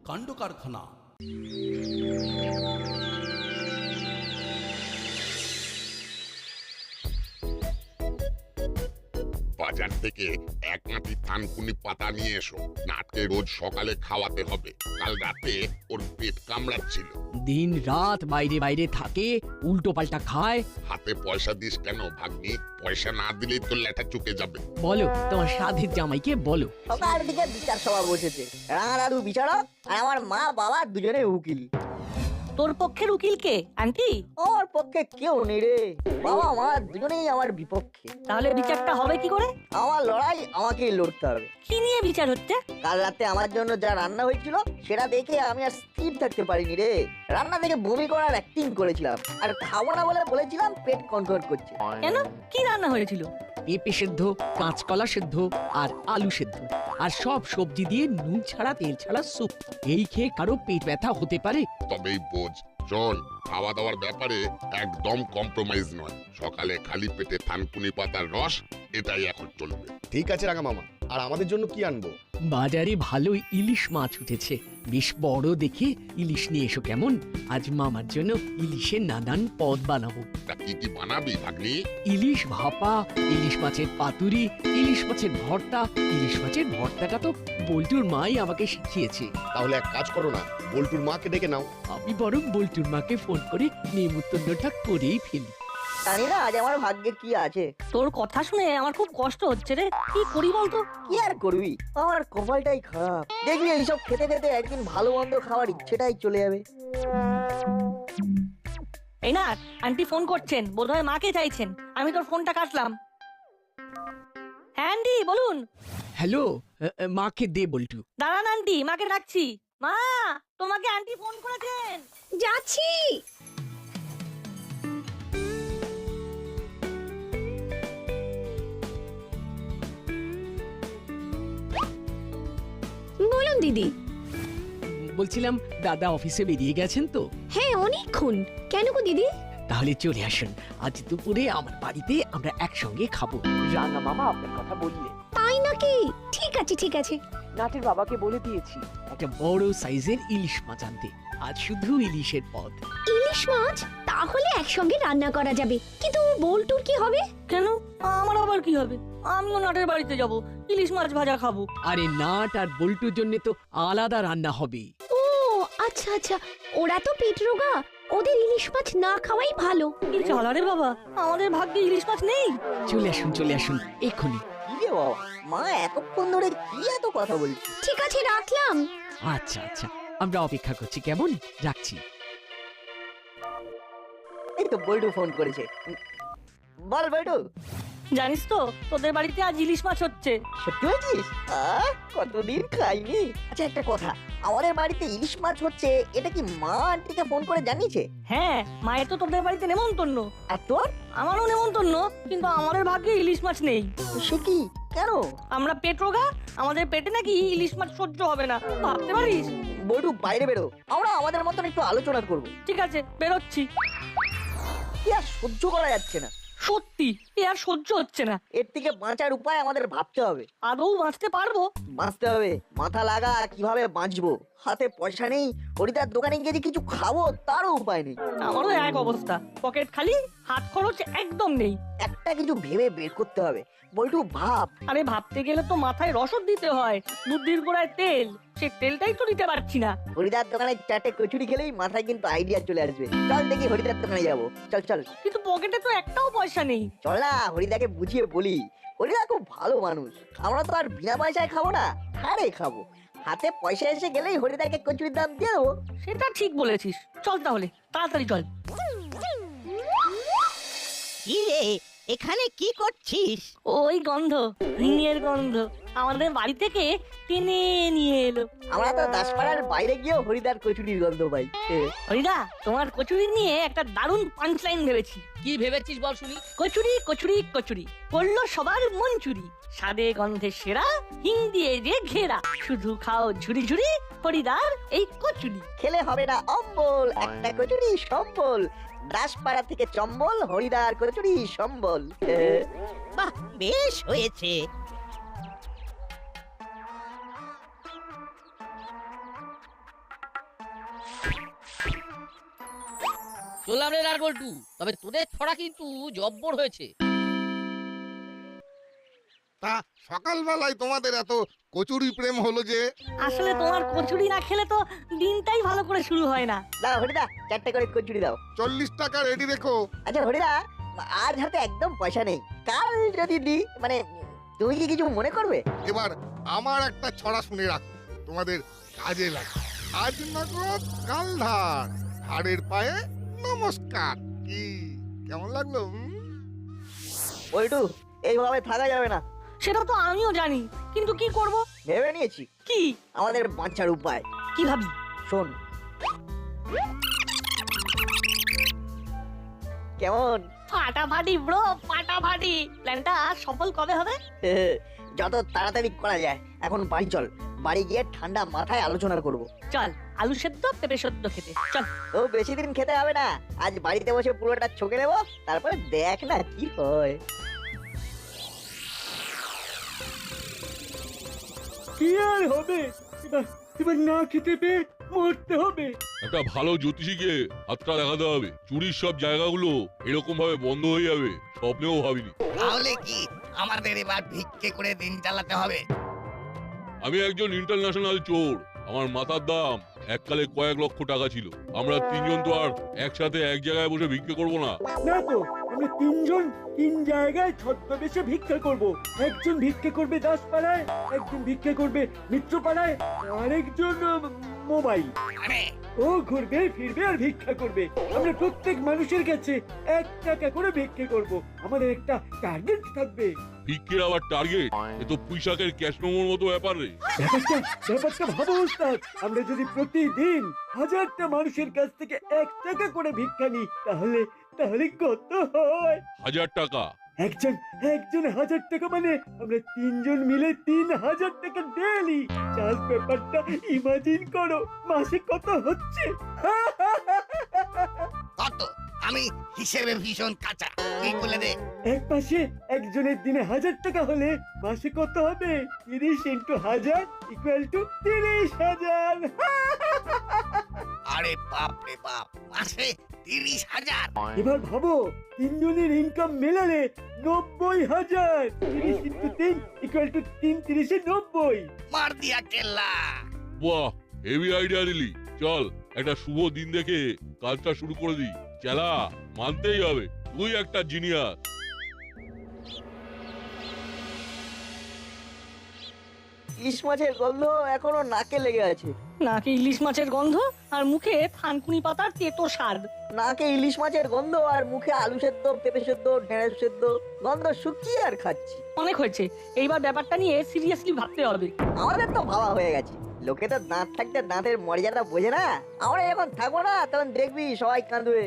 কাণ্ড কারখানা। বাজার থেকে এক আঁটি থানকুনি পাতা নিয়ে এসো। নাটকে রোজ সকালে খাওয়াতে হবে। কাল রাতে ওর পেট কামড়াচ্ছিল। দিন রাত বাইরে বাইরে থাকে, উল্টো পাল্টা খায়। হাতে পয়সা দিস কেন ভাগ্নি? পয়সা না দিলেই তো লেটা চুকে যাবে। বলো তোমার সাধের জামাইকে বলো। সকাল থেকে বিচার সভা বসেছে, রাঙা দাদু বিচারক আর আমার মা বাবা দুজনে উকিল। তোর পক্ষের উকিল কে আন্টি? আমার পক্ষে কেউ নেই রে, বাবা মা দুজনেই আমার বিপক্ষে। তাহলে বিচারটা হবে কি করে? আমার লড়াই আমাকেই লড়তে হবে। কি নিয়ে বিচার হচ্ছে? কাল রাতে আমার জন্য যা রান্না হয়েছিল সেটা দেখে আমি আর স্থির থাকতে পারিনি রে। রান্না দেখে বমি করার অ্যাক্টিং করেছিলাম, আর খাবো না বলে বলেছিলাম পেট কনকন করছে। কেন, কি রান্না হয়েছিল? পেঁপে সেদ্ধ, কাঁচকলা সেদ্ধ আর আলু সেদ্ধ, আর সব সবজি দিয়ে নুন ছাড়া তেল ছাড়া স্যুপ। এই খেয়ে কারো পেট ব্যথা হতে পারে? তবেই বোঝ। শোন, খাওয়া দাওয়ার ব্যাপারে একদম কম্প্রোমাইজ নয়। সকালে খালি পেটে থানকুনি পাতার রস, এটাই এখন চলবে। ঠিক আছে রাঙা মামা, আর আমাদের জন্য কি আনবো? বাজারে ভালো ইলিশ মাছ উঠেছে, বেশ বড় দেখে ইলিশ নিয়ে এসো কেমন? আজ মামার জন্য ইলিশের নানান পদ বানাবো। তা কি কি বানাবি ভাগ্নি? ইলিশ ভাপা, ইলিশ মাছের পাতুরি, ইলিশ মাছের ভর্তা। ইলিশ মাছের ভর্তাটা তো বল্টুর মাই আমাকে শিখিয়েছে। তাহলে এক কাজ করো না, বল্টুর মাকে ডেকে নাও। আমি বরং বল্টুর মাকে ফোন করে নেমন্তন্নটা করেই ফেলি। জানি না আজ আমার ভাগ্যে কি আছে। তোর কথা শুনে আমার খুব কষ্ট হচ্ছে রে। কি করি বলতো? কি আর করবি, আমার কপালটাই খারাপ। দেখবি এইসব খেতে খেতে একদিন ভালো মন্দ খাওয়ার ইচ্ছেটাই চলে যাবে। এই না, আন্টি ফোন করছেন, বোধহয় মাকে চাইছেন। আমি তোর ফোনটা কাটলাম। হ্যাঁ আন্টি বলুন। হ্যালো, মাকে দে বল্টু। দাঁড়ান আন্টি, মাকে ডাকছি। মা, তোমাকে আন্টি ফোন করেছেন। যাচ্ছি। বলুন দিদি। বলছিলাম দাদা অফিসে বেরিয়ে গেছেন তো? হ্যাঁ অনেকক্ষণ। কেন গো দিদি? তাহলে চলে আসুন, আজ দুপুরে আমার বাড়িতে আমরা একসঙ্গে খাবো। রাঙা মামা আপনার কথা বললে। তাই নাকি? ঠিক আছে ঠিক আছে। নাটের বাবাকে বলে দিয়েছি একটা বড় সাইজের ইলিশ মাছ আনতে। আজ শুধু ইলিশের পদ। ইলিশ মাছ? তাহলে একসঙ্গে রান্না করা যাবে, কিন্তু বল্টুর কি হবে? কেন, আমার আবার কি হবে? আমিও নাটের বাড়িতে যাব, ইলিশ মাছ ভাজা খাবো। আরে নাট আর বল্টুর জন্য তো আলাদা রান্না হবে। ও আচ্ছা আচ্ছা, ওরা তো পেট রোগা, ওদের ইলিশ মাছ না খাওয়াই ভালো। কি চালা রে বাবা, আমাদের ভাগ্যে ইলিশ মাছ নেই। চলে আসুন এক্ষুনি। কি রে বাবা, মা এতক্ষণ ধরে কি এত কথা বলছি? ঠিক আছে রাখলাম। আচ্ছা আচ্ছা, আমরা অপেক্ষা করছি কেমন? রাখছি। এই তো বল্টু ফোন করেছে। বল বল্টু। জানিস তো, তোদের বাড়িতে আজ ইলিশ মাছ হচ্ছে। সত্যি বলছিস? কতদিন খাইনি। আচ্ছা একটা কথা, আমাদের বাড়িতে ইলিশ মাছ হচ্ছে, এটা কি মা আন্টিকে ফোন করে জানিয়েছে? হ্যাঁ, মায়ের তো তোদের বাড়িতে নেমন্তন্ন। আর তোর? আমারও নেমন্তন্ন, কিন্তু আমাদের ভাগ্যে ইলিশ মাছ নেই। সে কি, কেন? আমরা পেট রোগা, আমাদের পেটে নাকি ইলিশ মাছ সহ্য হবে না। ভাবতে পারিস? বল্টু বাইরে বেরো, আমরা আমাদের মতন একটু আলোচনা করবো। ঠিক আছে, বেরোচ্ছি। কি আর সহ্য করা যাচ্ছে না। সত্যি এ আর সহ্য হচ্ছে না। এর থেকে বাঁচার উপায় আমাদের ভাবতে হবে। আদৌ বাঁচতে পারবো? বাঁচতে হবে, মাথা লাগা কিভাবে বাঁচবো। হাতে পয়সা নেই, হরিদার দোকানে গিয়ে যে কিছু খাবো তারও উপায় নেই। আমারও এক অবস্থা, পকেট খালি, হাত খরচ একদম নেই। একটা কিছু ভেবে বের করতে হবে। বল্টু ভাব। আরে ভাবতে গেলে তো মাথায় রসদ দিতে হয়, বুদ্ধির গোড়ায় তেল, সে তেলটাই তো দিতে পারছি না। হরিদার দোকানে চারটে কচুরি খেলেই মাথায় কিন্তু আইডিয়া চলে আসবে। চল দেখি হরিদার দোকানে যাবো। চল চল। কিন্তু পকেটে তো একটাও পয়সা নেই। চল না, হরিদাকে বুঝিয়ে বলি। হরিদা খুব ভালো মানুষ, আমরা তো আর বিনা পয়সায় খাবো না, হারে খাবো। হাতে পয়সা এসে গেলেই হরিদাকে কচুরির দাম দিয়ে দেবো। সেটা ঠিক বলেছিস, চল তাহলে তাড়াতাড়ি চল। কি রে, এখানে কি করছিস? ওই গন্ধ, রিঙের গন্ধ আমাদের বাড়ি থেকে টেনে নিয়ে এলো। আমরা তো দাসপাড়ার বাইরে গিয়েও হরিদার কচুরির গন্ধ পাই। হরিদা, তোমার কচুরি নিয়ে একটা দারুণ পাঞ্চলাইন ভেবেছি। কি ভেবেছিস বল শুনি? কচুরি কচুরি কচুরি করলো সবার মন চুরি, স্বাদে গন্ধে সেরা, হিং দিয়ে যে ঘেরা, শুধু খাও ঝুড়ি ঝুড়ি হরিদার এই কচুরি। খেলে হবে না অম্বল, একটা কচুরি সম্বল। দাসপাড়া থেকে চম্বল, হরিদার কচুরি সম্বল। বাহ, বেশ হয়েছে। চললাম রে নারগোলটু, তবে তোদের ছড়া কিন্তু জব্বর হয়েছে। তা সকালবেলায় তোমাদের এত কচুরি প্রেম হলো যে? আসলে তোমার কচুরি না খেলে তো দিনটাই ভালো করে শুরু হয় না। দাও হরিদা 4টে করে কচুরি দাও। 40 টাকা রেডি রেখো। আচ্ছা হরিদা, আজ হাতে একদম পয়সা নেই, কাল যদি দিই, মানে তুমি কি কিছু মনে করবে? এবার আমার একটা ছড়া শুনে রাখো, তোমাদের কাজে লাগে। আজ নগদ কাল ধার, ধারের পায়ে নমস্কার। কি কেমন লাগলো? বল্টু, এইভাবে থাকা যাবে না। সেটা তো আমিও জানি, কিন্তু কি করব? ভেবে নিয়েছি কি? আমাদের বাঁচার উপায়। কি ভাবি? শোন, কেমন? ফাটাফাটি ব্রো, ফাটাফাটি। প্ল্যানটা সফল কবে হবে? যত তাড়াতাড়ি করা যায়। এখন বাড়ি চল, বাড়ি গিয়ে ঠান্ডা মাথায় আলোচনা করব। চল আলু সেদ্ধ পেঁপে সেদ্ধ খেতে চল। ও বেশি দিন খেতে হবে না, আজ বাড়িতে বসে পুরোটা ছকে নেব, তারপরে দেখ না কি হয়। কি আর হবে, এবার না খেতে পেয়ে মরতে হবে। একটা ভালো জ্যোতিষীকে হাতটা দেখাতে হবে। চুরির সব জায়গাগুলো এরকম ভাবে বন্ধ হয়ে যাবে স্বপ্নেও ভাবিনি। তাহলে কি আমাদের এবার ভিক্ষে করে দিন চালাতে হবে? আমি একজন ইন্টারন্যাশনাল চোর, আমার মাথার দাম এককালে কয়েক লক্ষ টাকা ছিল। আমরা তিনজন তো আর একসাথে এক জায়গায় বসে ভিক্ষে করবো না। না তো, আমরা তিনজন তিন জায়গায় ছদ্মবেশে ভিক্ষা করব। একজন ভিক্ষে করবে দাসপাড়ায়, একজন ভিক্ষে করবে মিত্রপাড়ায়, আরেকজন মোবাইল। আরে ও ঘুরবে ফিরবে আর ভিক্ষা করবে। আমরা প্রত্যেক মানুষের কাছে 1 টাকা করে ভিক্ষে করব। আমাদের একটা টার্গেট থাকবে। ভিক্ষের আবার টার্গেট? এ তো পুঁইশাকের ক্যাশ মেমোর মতো ব্যাপার রে। ব্যাপারটা ভাবো ওস্তাদ, আমরা যদি প্রতিদিন 1000টা মানুষের কাছ থেকে 1 টাকা করে ভিক্ষা নিই, তাহলে কত হয়? 1000 টাকা? একজন 1000 টাকা, মানে আমরা তিনজন মিলে 3000 টাকা ডেইলি। জাস্ট ব্যাপারটা ইমাজিন করো, মাসে কত হচ্ছে? কত? আমি হিসেবে ভীষণ কাঁচা, তুই বলে দে। এক মাসে একজনের দিনে 1000 টাকা হলে মাসে কত হবে? 30 × 1000 = 30,000। আরে বাপ রে বাপ, মাসে 30,000! এবার ভাবো, তিনজনের ইনকাম মেলালে 90,000। 30 × 3 = 3 × 90। মার দিয়া কেল্লা। বাহ, হেভি আইডিয়া দিলি। চল একটা শুভ দিন দেখে কাজটা শুরু করে দিই। চালা, মানতেই হবে তুই একটা জিনিয়াস। ইলিশ মাছের গন্ধ এখনো নাকে লেগে আছে। নাকে ইলিশ মাছের গন্ধ আর মুখে থানকুনি পাতার তেতো স্বাদ। নাকে ইলিশ মাছের গন্ধ আর মুখে আলু সেদ্ধ, পেঁপে সেদ্ধ, ঢেঁড়স সেদ্ধ, গন্ধ শুকিয়ে আর খাচ্ছি। অনেক হয়েছে, এইবার ব্যাপারটা নিয়ে সিরিয়াসলি ভাবতে হবে। আমাদের তো ভাবা হয়ে গেছে, লোকে তো দাঁত থাকতে দাঁতের মর্যাদা বোঝে না। আমরা যখন থাকবো না তখন দেখবি সবাই কাঁদবে।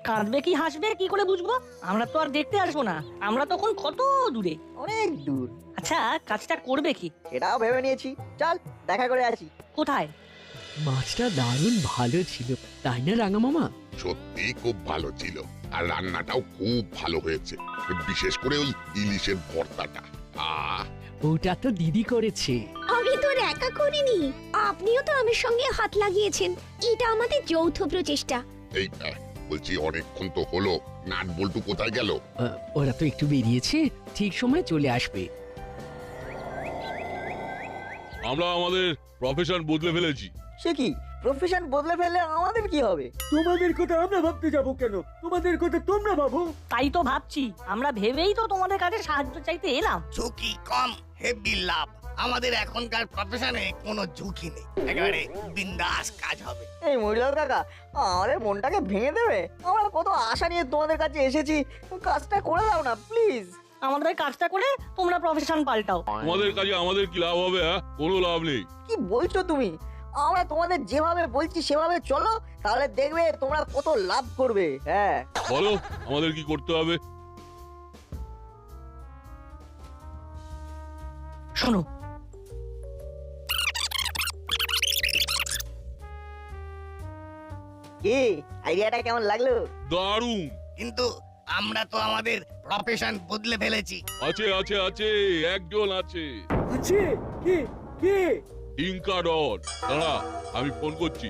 কাঁদবে কি হাসবে কি করে বুঝবো? আমরা তো আর দেখতে আসবো না, আমরা তখন কত দূরে। অনেক দূর। আচ্ছা, কাজটা করবে কি? সেটাও ভেবে নিয়েছি, চল দেখা করে আসি। কোথায়? মাছটা দারুণ ভালো ছিল, তাই না রাঙা মামা? সত্যি খুব ভালো ছিল, আর রান্নাটাও খুব ভালো হয়েছে, বিশেষ করে ওই ইলিশের ভর্তাটা। ওটা তো দিদি করেছে। আমি তো আর একা করিনি, আপনিও তো আমার সঙ্গে হাত লাগিয়েছেন। এটা আমাদের যৌথ প্রচেষ্টা। এই বলছি, অনেকক্ষণ তো হলো, নাট বল্টু কোথায় গেল? ওরা তো একটু বেরিয়েছে, ঠিক সময় চলে আসবে। আমরা আমাদের প্রফেশন বদলে ফেলেছি। সে কি, প্রফেশন বদলে ফেললে আমাদের কি হবে? তোমাদের কথা আমরা ভাবতে যাব কেন? তোমাদের কথা তোমরা ভাবো। তাই তো ভাবছি, আমরা ভেবেই তো তোমাদের কাছে সাহায্য চাইতে এলাম। ঝুঁকি কম, হেভি লাভ। আমাদের এখনকার প্রফেশনে কোনো ঝুঁকি নেই, একেবারে বিন্দাস কাজ হবে। এই মহিলা কাকা, আমাদের মনটাকে ভেঙে দেবে। আমরা কত আশা নিয়ে তোমাদের কাছে এসেছি, কাজটা করে দাও না প্লিজ। আমাদের কাজটা করে তোমরা প্রফেশন পাল্টাও। তোমাদের কাজে আমাদের কি লাভ হবে? কোনো লাভ নেই। কি বলছো তুমি? আমরা তোমাদের যেভাবে বলছি সেভাবে চলো, তাহলে দেখবে তোমরা কত লাভ করবে। হ্যাঁ বলো আমাদের কি করতে হবে? শোনো, কি আইডিয়াটা কেমন লাগলো? দারুণ। কিন্তু আমরা তো আমাদের প্রফেশন বদলে ফেলেছি। আছে আছে আছে, একজন আছে। আছে? কে কে? ইনকা ডট। দাঁড়া, আমি ফোন করছি।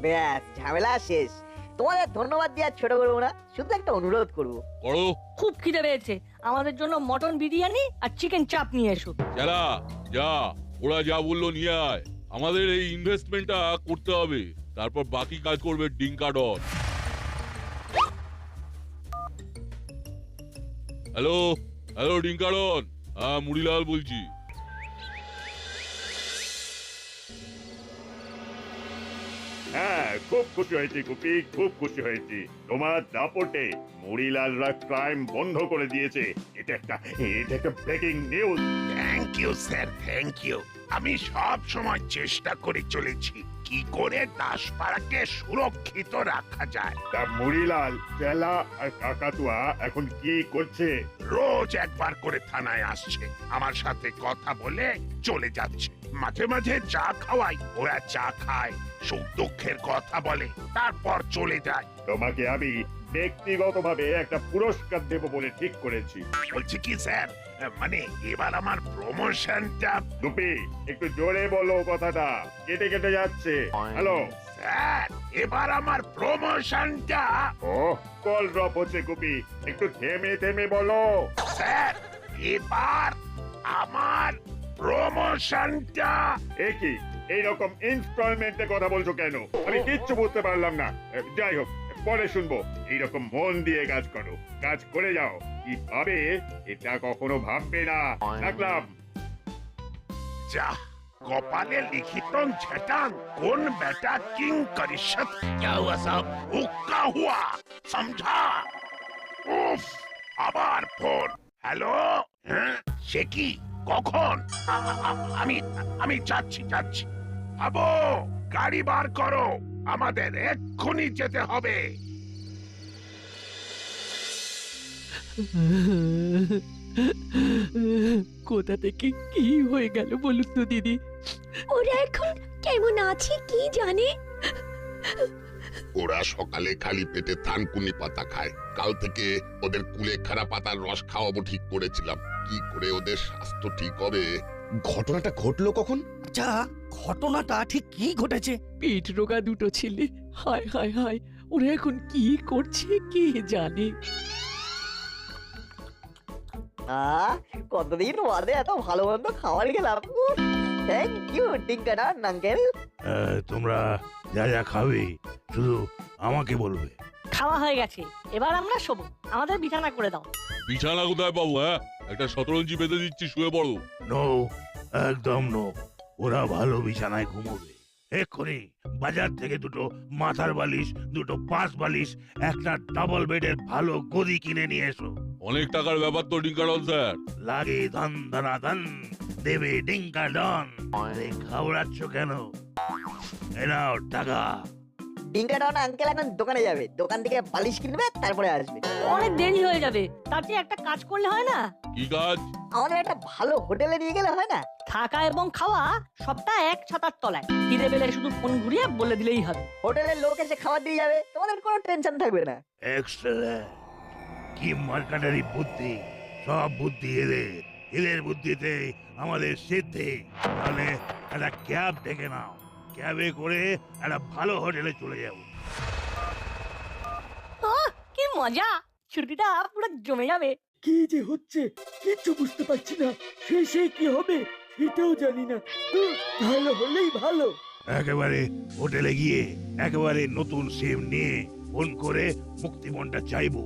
ব্যাস, ঝামেলা শেষ। তোমাদের ধন্যবাদ দিয়ে আর ছোট করবো না, শুধু একটা অনুরোধ করবো। করো। খুব খিদে পেয়েছে, আমাদের জন্য মটন বিরিয়ানি আর চিকেন চাপ নিয়ে এসো। যারা যা, ওরা যা বললো নিয়ে আয়। আমাদের এই ইনভেস্টমেন্টটা করতে হবে, তারপর বাকি কাজ করবে ডিঙ্কাডন। হ্যালো হ্যালো ডিঙ্কাডন, হ্যাঁ মুড়িলাল বলছি। হ্যাঁ, খুব খুশি হয়েছি গুপি, খুব খুশি হয়েছি। তোমার দাপটে মুড়িলালরা ক্রাইম বন্ধ করে দিয়েছে। এটা একটা breaking news. Thank you sir, thank you. আমি সব সময় চেষ্টা করে চলেছি কি করে দাসপাড়াকে সুরক্ষিত রাখা যায়। তা মুড়িলাল, চেলা আর কাকাতুয়া এখন কি করছে? রোজ একবার করে থানায় আসছে, আমার সাথে কথা বলে চলে যাচ্ছে। মাঝে মাঝে চা খাওয়াই, ওরা চা খায়, সুখ দুঃখের কথা বলে, তারপর চলে যায়। তোমাকে আমি ব্যক্তিগতভাবে একটা পুরস্কার দেব বলে ঠিক করেছি। বলছি কি স্যার, মানে এবার আমার প্রমোশনটা। গুপি, একটু জোরে বলো, কথাটা কেটে কেটে যাচ্ছে। হ্যালো স্যার, এবার আমার প্রমোশনটা। ও, কল ড্রপ হচ্ছে গুপি, একটু থেমে থেমে বলো। স্যার, এবার আমার প্রমোশনটা। একই এইরকম ইনস্টলমেন্টে কথা বলছো কেন? আমি কিচ্ছু বুঝতে পারলাম না। যাই হোক, পরে শুনবো। এইরকম মন দিয়ে কাজ করো, কাজ করে যাও। কি ভাবে এটা কখনো ভাববে না। রাখলাম। যা কপালে লিখিতন ঝটাং, কোন বেটা কিং করিশত, क्या हुआ साहब, हुक्का हुआ, समझा? উফ, আবার ফোন। হ্যালো, হ্যাঁ সে কি, কখন? আমি যাচ্ছি। আবো, গাড়ি বার করো, আমাদের এক্ষুনি যেতে হবে। কোথা থেকে কি হয়ে গেল বলুন তো দিদি। ওরা এখন কেমন আছে কি জানে। ওরা সকালে খালি পেটে থানকুনি পাতা খায়। কাল থেকে ওদের কুলেখাড়া পাতার রস খাওয়াবো ঠিক করেছিলাম। কি করে ওদের স্বাস্থ্য ঠিক হবে? ঘটনাটা ঘটলো কখন? আচ্ছা, ঘটনাটা ঠিক কি ঘটেছে? পেট রোগা দুটো ছেলে, হায় হায় হায়, ওরা এখন কি করছে কে জানে। কতদিন বাদে এত ভালো মন্দ খাবার খেলাম। থ্যাংক ইউ ডিঙ্কাডন আঙ্কেল। তোমরা যা যা খাবে শুধু আমাকে বলবে। খাওয়া হয়ে গেছে, এবার আমরা শোবো, আমাদের বিছানা করে দাও। বিছানা কোথায় পাবো? হ্যাঁ, একটা শতরঞ্জি বেঁধে দিচ্ছি, শুয়ে পড়ো। নো, একদম নো। ওরা ভালো বিছানায় ঘুমোবে। এক্ষুনি বাজার থেকে দুটো মাথার বালিশ, দুটো পাশ বালিশ, একটা ডাবল বেডের ভালো গদি কিনে নিয়ে এসো। অনেক টাকার ব্যাপার তো ডিঙ্কাডন স্যার। লাগে ধন ধনাধন, দেবে ডিঙ্কাডন। খাওয়াচ্ছ কেন? এ নাও টাকা। ডিঙ্কাডন আঙ্কেল এখন দোকানে যাবে, দোকান থেকে বালিশ কিনবে, তারপরে আসবে। অনেক দেরি হয়ে যাবে, তার চেয়ে একটা কাজ করলে হয় না? কি কাজ? আমাদের একটা ভালো হোটেলে নিয়ে গেলে হয় না? থাকা এবং খাওয়া সবটা এক ছাতার তলায়। খিদে পেলে শুধু ফোন ঘুরিয়ে বলে দিলেই হবে। হোটেলের লোক এসে খাবার দিয়ে যাবে, তোমাদের কোনো টেনশন থাকবে না। এক্সেলেন্ট, কি মার্কাটারি বুদ্ধি! সব বুদ্ধি এদের বুদ্ধিতে আমাদের সিদ্ধি। তাহলে একটা ক্যাব ডেকে নাও, ক্যাবে করে একটা ভালো হোটেলে চলে যাবো। কি মজা, ছুটিটা পুরো জমে যাবে। কি যে হচ্ছে কিচ্ছু বুঝতে পারছি না। শেষে কি হবে সেটাও জানি না। ভালো হলেই ভালো। একেবারে হোটেলে গিয়ে একেবারে নতুন সিম নিয়ে ফোন করে মুক্তিপণটা চাইবো।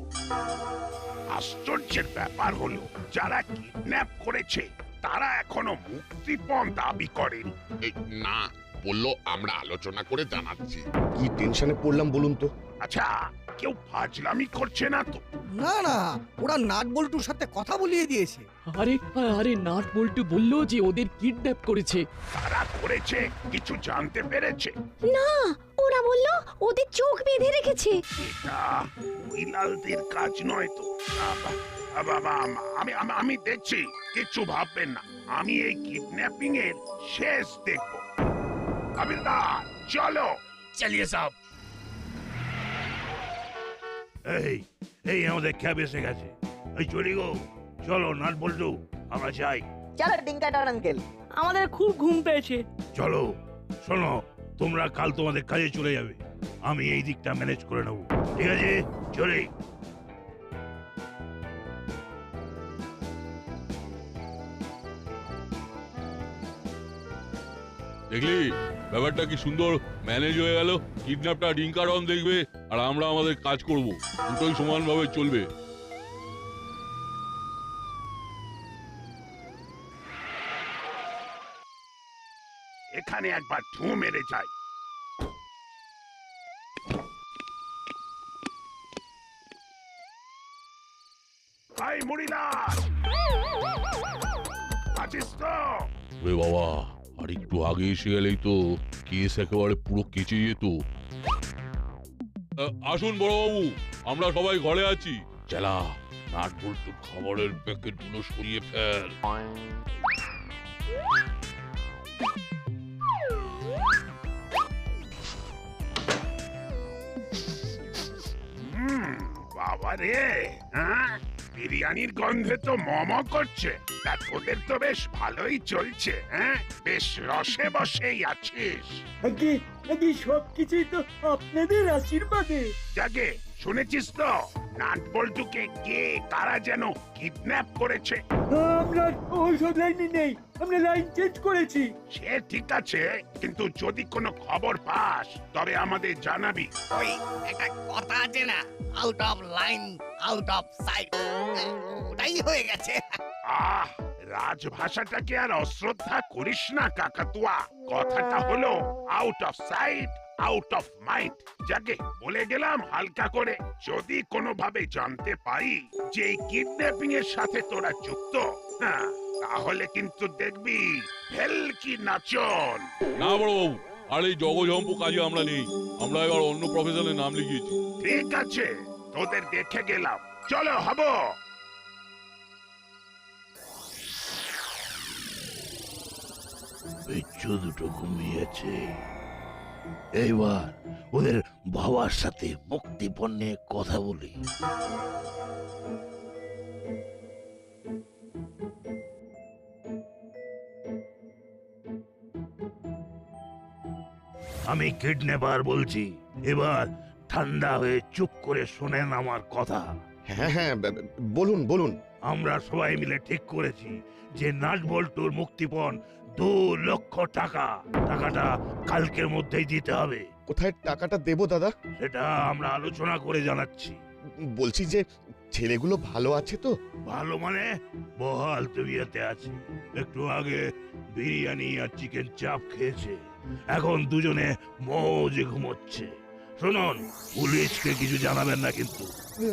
আশ্চর্যের ব্যাপার হলো, যারা কিডন্যাপ করেছে তারা এখনো মুক্তিপণ দাবি করেনি। এই না, বললো আমরা আলোচনা করে জানাচ্ছি। কি টেনশনে পড়লাম বলুন তো। আচ্ছা, কেউ ফাজলামি করছে না তো? না, ওরা নাট বল্টুর সাথে কথা বলিয়ে দিয়েছে। আরে নাট বল্টু বললো যে ওদের কিডন্যাপ করেছে। তারা করেছে কিছু জানতে পেরেছে? না, ওরা বলল ওদের চোখ বেঁধে রেখেছে। এটা মহিলাদের কাজ নয় তো। আমি দেখছি, কিছু ভাববেন না। আমি এই কিডন্যাপিং এর শেষ দেখব। হাবিলদার, চলো। চলিয়ে সব। এই আমাদের ক্যাব এসে গেছে। এই চলি গো, চলো নাট বল্টু, আমরা যাই। চলো ডিঙ্কাডন আঙ্কেল। আমাদের খুব ঘুম পেয়েছে। চলো, শোনো, তোমরা কাল তোমাদের কাজে চলে যাবে। আমি এই দিকটা ম্যানেজ করে নেব। ঠিক আছে, চলে। দেখলি ব্যাপারটা কি সুন্দর ম্যানেজ হয়ে গেল। কিডন্যাপটা ডিঙ্কারন দেখবে আর আমরা আমাদের কাজ করব, দুটোই সমানভাবে চলবে। এখানে একবার ঢু মেরে যাই। ভাই মুড়িলাল, আছিস তো? ওরে বাবা, আর একটু আগে এসে গেলেই তো কেস একেবারে পুরো কেচে যেত। আসুন বড়বাবু, আমরা সবাই ঘরে আছি। চেলা, নাট বল্টুর খাবারের প্যাকেটগুলো সরিয়ে ফেল। বাবা রে, হ্যাঁ, বিরিয়ানির গন্ধে তো মম করছে। তা তোদের তো বেশ ভালোই চলছে, হ্যাঁ? বেশ রসে বসেই আছিস। আগে আগে সবকিছুই তো আপনাদের আশীর্বাদে। যাকে শুনেছিস তো, নাট বল্টুকে কে কারা যেন কিডন্যাপ করেছে? আমরা ওইসব লাইনে নেই, আমরা লাইন চেঞ্জ করেছি। সে ঠিক আছে, কিন্তু যদি কোনো খবর পাস তবে আমাদের জানাবি। ওই একটা কথা আছে না, out of line out of sight, ওটাই হয়ে গেছে। আহ, রাজভাষাটাকে আর অশ্রদ্ধা করিস না কাকাতুয়া। কথাটা হলো out of sight out of mind. যাকে বলে গেলাম হালকা করে। যদি কোনোভাবে জানতে পারি যে এই কিডন্যাপিং এর সাথে তোরা যুক্ত, হ্যাঁ, তাহলে কিন্তু দেখবি ভেলকি নাচন। না বড়বাবু, আর এই জগজম্পু কাজে আমরা নেই। আমরা এবার অন্য প্রফেশনে নাম লিখিয়েছি। ঠিক আছে, তোদের দেখে গেলাম। চলো হবো। বিচ্ছু দুটো ঘুমিয়েছে। এইবার ওদের বাবার সাথে মুক্তিপণ নিয়ে কথা বলি। আমি কিডন্যাপার বলছি। এবার ঠান্ডা হয়ে চুপ করে শোনেন আমার কথা। হ্যাঁ হ্যাঁ, বলুন বলুন। আমরা সবাই মিলে ঠিক করেছি যে নাট বল্টুর মুক্তিপণ 2 লক্ষ টাকা। টাকাটা কালকের মধ্যেই দিতে হবে। কোথায় টাকাটা দেবো দাদা? সেটা আমরা আলোচনা করে জানাচ্ছি। বলছি যে ছেলেগুলো ভালো আছে তো? ভালো মানে বহাল তবিয়তে আছে। একটু আগে বিরিয়ানি আর চিকেন চাপ খেয়েছে। এখন দুজনে মৌজে ঘুমোচ্ছে। শুনুন, পুলিশকে কিছু জানাবেন না কিন্তু।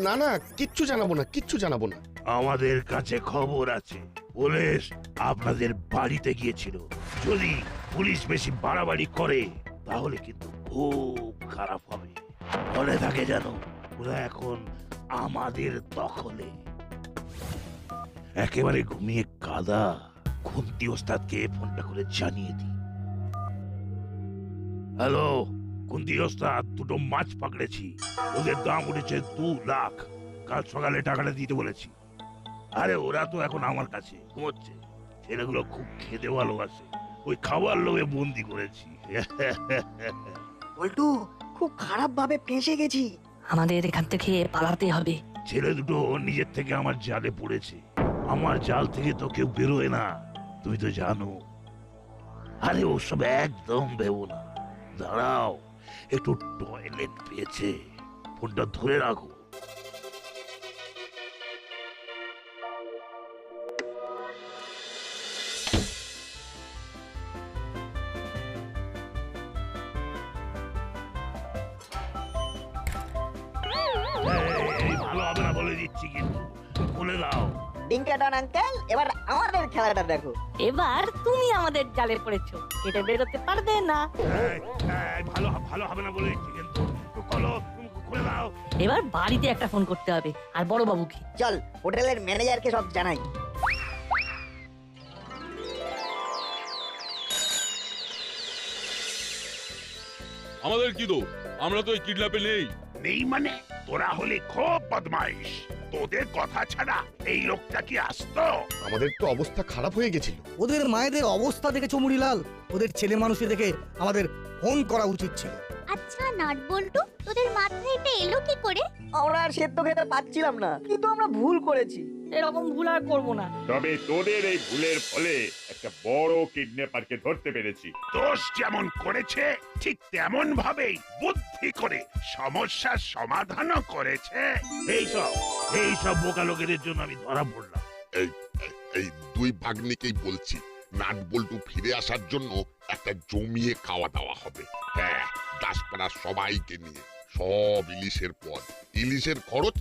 না না, কিচ্ছু জানাবো না, কিচ্ছু জানাবো না। আমাদের কাছে খবর আছে পুলিশ আপনাদের বাড়িতে গিয়েছিল। যদি পুলিশ বেশি বাড়াবাড়ি করে তাহলে কিন্তু খুব খারাপ হবে। মনে থাকে যেন ওরা এখন আমাদের দখলে। একেবারে ঘুমিয়ে কাদা। খুন্তি ওস্তাদকে ফোনটা করে জানিয়ে দি। হ্যালো খুন্তি ওস্তাদ, 2টো মাছ পাকড়েছি। ওদের দাম উঠেছে 2 লাখ। কাল সকালে টাকাটা দিতে বলেছি। আরে ওরা তো এখন আমার কাছে ঘুমোচ্ছে। ছেলেগুলো খুব খেতে ভালোবাসে, ওই খাবার লোভে বন্দি করেছি। বল্টু, খুব খারাপ ভাবে ফেঁসে গেছি। আমাদের এখান থেকে পালাতে হবে। ছেলে দুটো নিজের থেকে আমার জালে পড়েছে। আমার জাল থেকে তো কেউ বেরোয় না, তুমি তো জানো। আরে ওসব একদম ভেবো না। দাঁড়াও, একটু টয়লেট পেয়েছে, ফোনটা ধরে রাখো। এই ভালো হবে না বলে দিচ্ছি, কিন্তু খুলে দাও। ডিঙ্কাটন আঙ্কেল, এবার আমাদের খেলাটা দেখো। এবার তুমি আমাদের জালে পড়েছো, কেটে বেরোতে পারবে না। ভালো ভালো হবে না বলে দিচ্ছি, কিন্তু খুলে দাও। এবার বাড়িতে একটা ফোন করতে হবে, আর বড় বাবুকে। চল, হোটেলের ম্যানেজারকে সব জানাই। আমাদের কি দোষ? আমরা তো এই কিডন্যাপে নেই। নেই মানে? তোরা হলে খুব বদমাইশ। তোদের কথা ছাড়া এই লোকটা কি আসতো? আমাদের তো অবস্থা খারাপ হয়ে গেছিল। ওদের মায়েদের অবস্থা দেখে চমুড়িলাল, ওদের ছেলে মানুষে দেখে আমাদের ফোন করা উচিত ছিল। আচ্ছা নাট বল্টু, তোদের মাথায় এটা এলো কি করে? আমরা আর সেদ্ধ খেতে পাচ্ছিলাম না, কিন্তু আমরা ভুল করেছি। এরকম ভুল আর করবো না। তবে তোদের এই ভুলের ফলে একটা বড় কিডন্যাপারকে ধরতে পেরেছি। দোষ যেমন করেছে ঠিক তেমন ভাবেই বুদ্ধি করে সমস্যার সমাধানও করেছে। এইসব বোকা লোকেদের জন্য আমি ধরা পড়লাম। এই এই দুই ভাগ্নিকেই বলছি, নাট বল্টু ফিরে আসার জন্য একটা জমিয়ে খাওয়া দাওয়া হবে। হ্যাঁ, দাসপাড়ার সবাইকে নিয়ে, সব ইলিশের পদ, ইলিশের খরচ